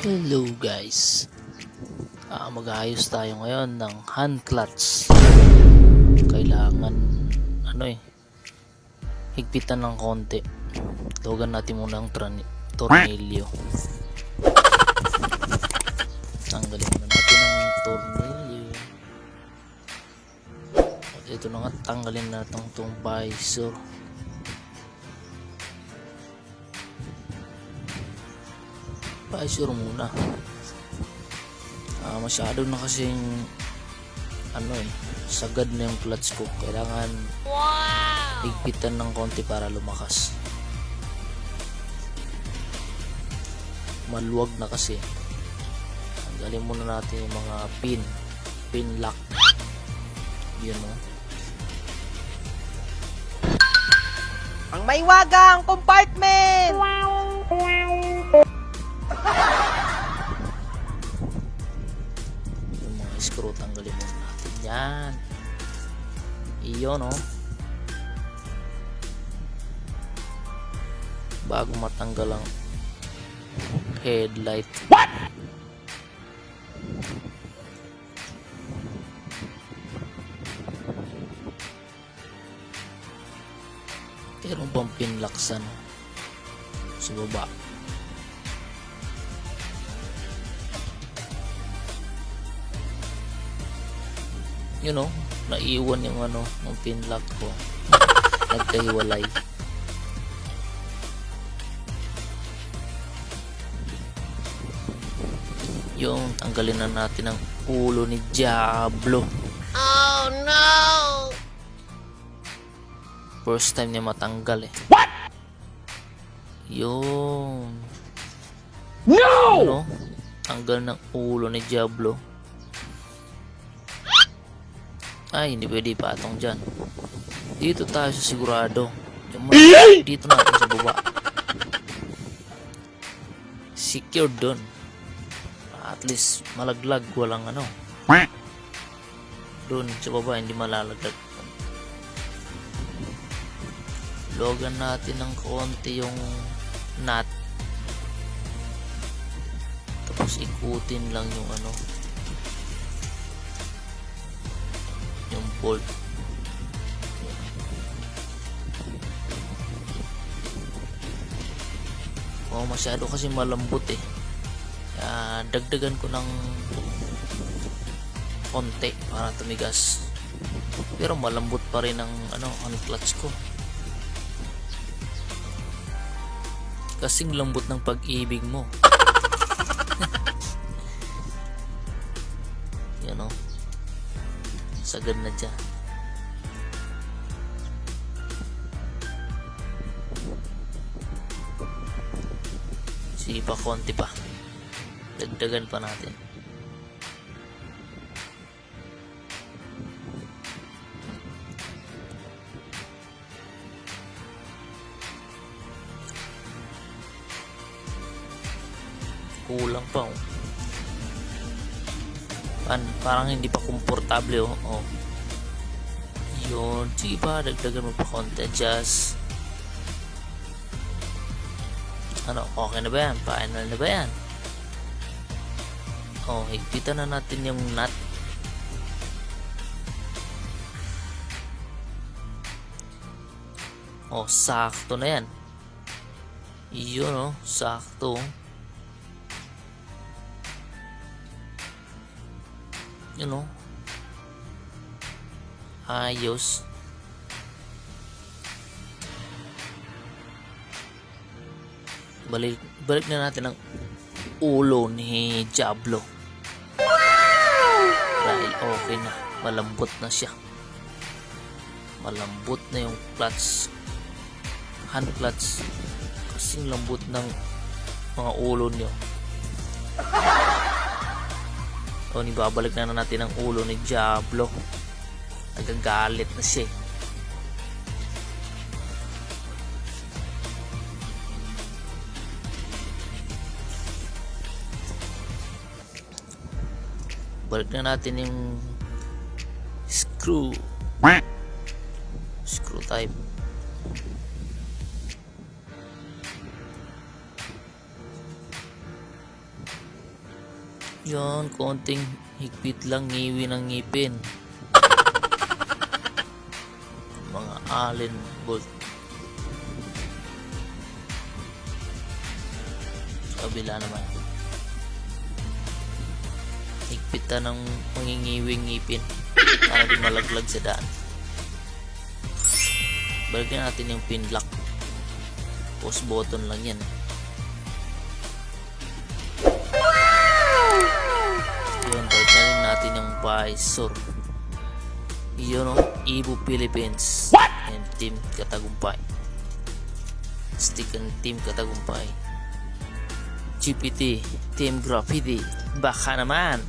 Hello guys, mag-aayos tayo ngayon ng hand clutch. Kailangan higpitan ng konti. Tugan natin muna ang tornilyo. Tanggalin muna natin ang tornilyo. At ito na nga, tanggalin natin itong visor. Visor muna. Masyado na kasing sagad na yung clutch ko. Kailangan higpitan ng konti para lumakas. Maluwag na kasi. Tanggalin muna natin yung mga pin lock. Yun o. Ang may wagang compartment! Yung mga screw, tanggalin muna natin yan. Iyon o. Bago matanggal ang headlight. What? Meron bang pinlaksan sa baba? You know, naiwan yung ng pinlock ko. Nagkahiwalay. Yung tanggalin na natin ang ulo ni Diablo. Oh no! First time niya matanggal eh. What? Yung No! tanggal ng ulo ni Diablo. Ay, hindi pwede patong dyan. Dito tayo sa sigurado. Dito natin sa baba. Secure dun. At least malaglag. Walang dun sa baba hindi malalaglag. Logan natin ng konti yung nut. Tapos ikutin lang yung yung bolt. Masyado kasi malambot eh. Dagdagan ko ng konti para tumigas. Pero malambot pa rin ang ang clutch ko. Kasing lambot ng pag-ibig mo. Yan o. Sagad na dyan. Sige pa, konti pa. Dagdagan pa natin. Kulang pa oh. Parang hindi pa komportable oh. Yun, sige pa, dagdagan mo pa konti. Adjust. Okay na ba yan? Final na ba yan? Higpitan na natin yung nut. Sakto na yan. Yun sakto. Yun ayos. Balik na natin ang ulo ni Diablo. Dahil okay na, malambot na siya. Malambot na yung clutch, hand clutch. Kasing lambot ng mga ulo niyo. Ibabalik na natin ang ulo ni Diablo. Nagagalit na siya. Balik na natin yung screw type. Yun, konting higpit lang ngiwi ng ngipin. Mga Allen bolt. Kabila naman. Higpitan ng mangingiwing ngipin para di malaglag sa daan. Balikan natin yung pin lock. Push button lang yan. Yun, balikan natin yung visor. Yun o, Evo Philippines. And Team Katagumpay. Stick ang Team Katagumpay. GPT, Team Graffiti. Baka naman.